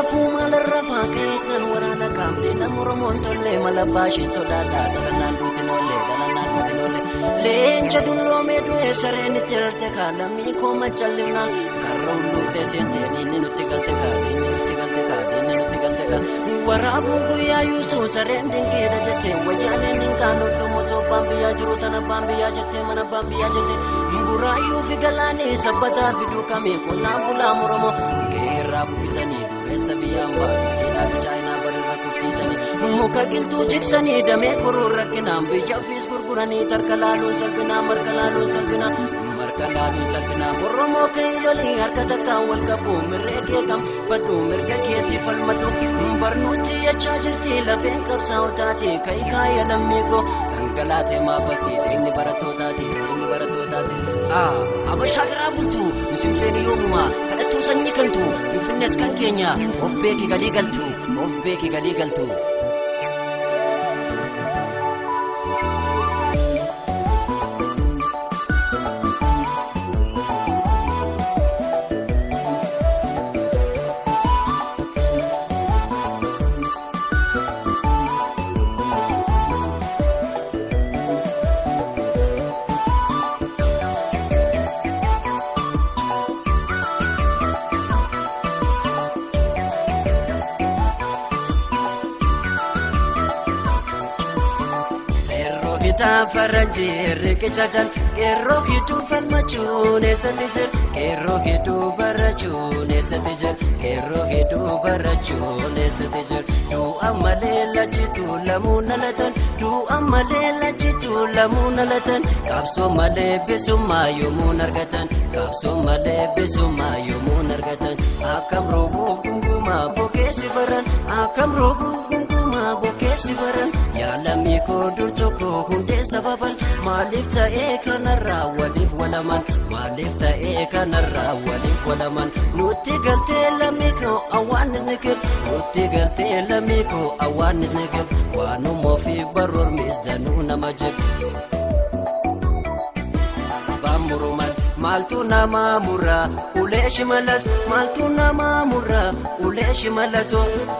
fuma larrafa keetan warana kamde namuro montolle malabashi sodada dalanaan duutinolle leenca dulloome du'e sareen tirte kaalami ko macallifna karra hullurde seentee inni nutti galte warabu guyyaa yuusuu sareen dingeedha jette wayyaaneen ninkaanoftu mosoo baambiyaa jiru tana baambiyaa jette mana baambiyaa jette buraayyuu fi galaanii sabbataa fiduu kamii qonnaan bulaa moromoo geerraa buqqisanii dureessa biyyaan baaduu keedhaa fi chaayinaa balirra kubsiisanii muka qilxuu jiksanii damee koroo rakkinaan biyya ofiis gurguranii tarka laaluun salphinaa marka laaluun salphinaa Oromoo keeylolii harka takkaan wal qabu mirree keekam fadhu mirga keetii falmadhu barnuutti yachaa jirti lafeen qabsaa'otaati ka'i kaaya lammiikoo dhangalaatee maafatti dheenni barattootaatiis abashaa garaa bultu musimfeeni yoomumaa kadhattuu sanyii galtu finfinnees kan keenya of beeki galii galtu Farajir kechajal kerro hidu farmachun esatijer kerro hidu barachun esatijer du amalela chitu lamunalatan kapso male besuma yomun argatan akam robu gunguma bokesi baran yaalami ko durtoko hunde sababan maalif ta'ee kanarraa waliif walaman nutti galtee lamiko awwaanis nikir waanumoo fi barormis danuu nama jib baamuruman maaltu nama murraa ulee shimalas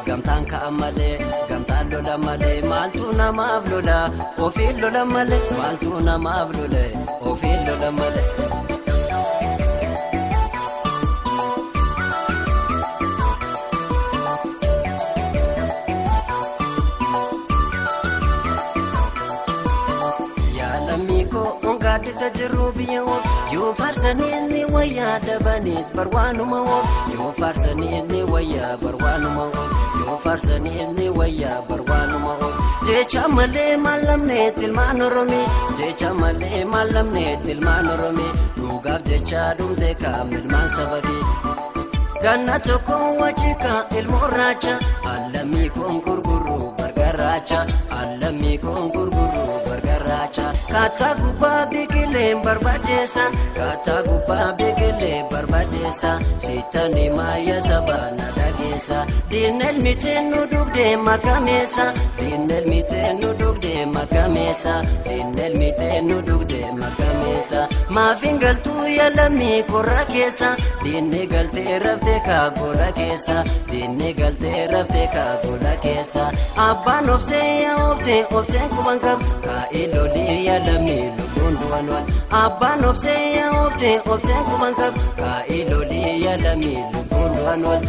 gamtaan ka'an malee gamtaan lola malee maaltu namaaf lola ofiin lola malee Gadisa jiru biyya of yoo farsanii ni wayyaa dabanis barwaanuma of jecha malee maalamne tilmaan oromii dhugaaf jecha dhumte kaamilmaan sabakii ganna tokko wajjika ilmoo raacha allamii koon gurguru bargaraacha Kata gubbaa biqilee barbadeessa sittani maaya sabana dhageessa diinel mitee nu dugdee makameessa maafin galtuu yaalamii korra keessa diinni galtee raftee kaagola keessa abbaan obseen kuban qab kaa'ilolii yaalamii lubbuun du'anwal abbaan obseen kuban qab kaa'ilolii yaalamii lubbuun du'anwal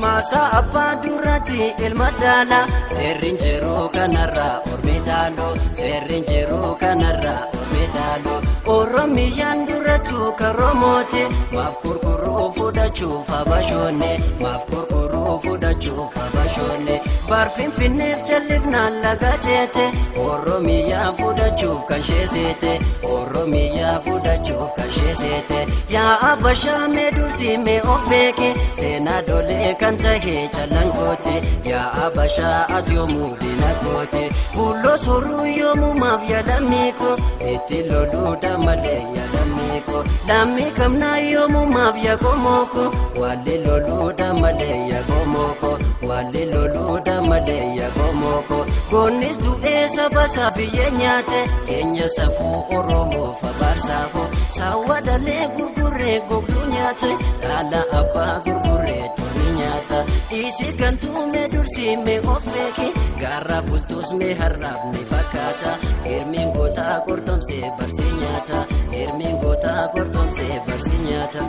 Masa abbaa durati ilma daala seerriin jiruu kanarraa Oromiyaan duratu karoomooti maaf gurguruu fudhachuuf abashoonne bar finfinneef jallifnaan laga jeete Oromiyaan fudhachuuf kan sheeseete yaa abashaa mee dursi mee of beeke seenaa dolee kan tahee callankooti yaa abashaa ati yoomuu dinagoote bulloo soruu yoomumaaf yaalamiiko itti loluudha malee yaalamiiko lammii kamnaa yoomumaaf yaagomooko walli loluudha malee yaagomooko walli lolu Gonis du'ee saba biyyee nyaate keenya safuu Oromoo fabaarsaafoo saawwa dalee gurgurree gogduu nyaate dhaala abbaa gurgurree torni nyaata dhiisii kan tuume dursii mee of beeki gaarraa bultuus mee har'aafne fakkaata hirmiin gootaa qortomsee barsii nyaata hirmiin gootaa qortomsee barsii nyaata.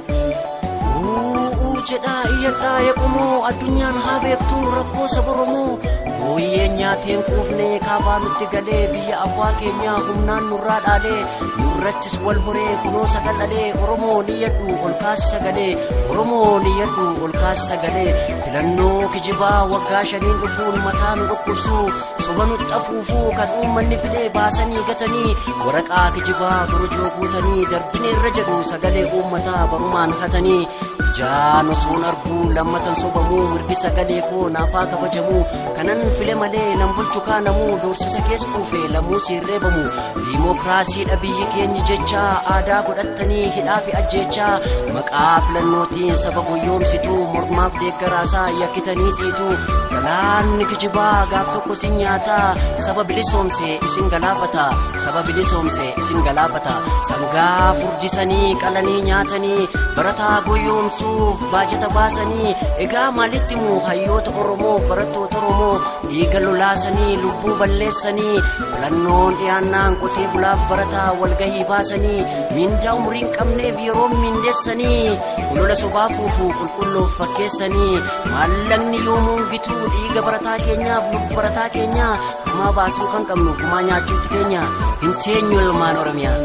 Jedhaa iyyadhaa eegumoo addunyaan haa beektu rakkoo saba Oromoo booyyee nyaateen kuufnee kaabaa nutti galee biyya abbaa keenyaa humnaan nurraa dhaalee nurrattis wal horee kunoo sagalalee Oromoo ni yadhu ol kaasi sagalee Oromoo ni yadhu ol kaasi sagalee filannoo kijibaa waggaa 5 dhufuun mataa nu dhukkubsu soba nutti afuufuu kan uummanni filee baasanii gatanii waraqaa kijibaa gorojoo guutanii darbinee irra jedhu sagalee uummataa barumaan hatanii Jano sun argu lammatan sobamuu mirgi sagalee koo naafaa kabajamuu kanan file malee nan bulchu kaanamu doorsisa keessa kuufee lamuu sirreebamu dimokiraasii biyyi keenya jecha aadaa godhattanii hidhaa fi ajjechaa maqaa filannootiin saba guyyoomsituu mormaaf deeggaraasaa yakkitaniitiitu galaanni kijibaa gaaf tokko sin nyaata saba bilisoomsee isin galaafata saba bilisoomsee isin galaafata sangaa furdisanii qalanii nyaatanii barataa guyyoomsuuf baajata baasanii egaa maalitti mu hayyoota Oromoo barattoota Oromoo dhiiga lolaasanii lubbuu balleessanii filannoon dhiyaannaan qotee bulaaf barataa walgahii baasanii mindaa umriin qabneef yeroo mindeessanii lola sobaa fuufuu qulqulloof fakkeessanii maallaqni yoomuun gituu dhiiga barataa keenyaaf lubbuu barataa keenyaa kumaa baasuu kan qabnu kumaa nyaachuutti keenya hin teenyu ilmaan Oromiyaa.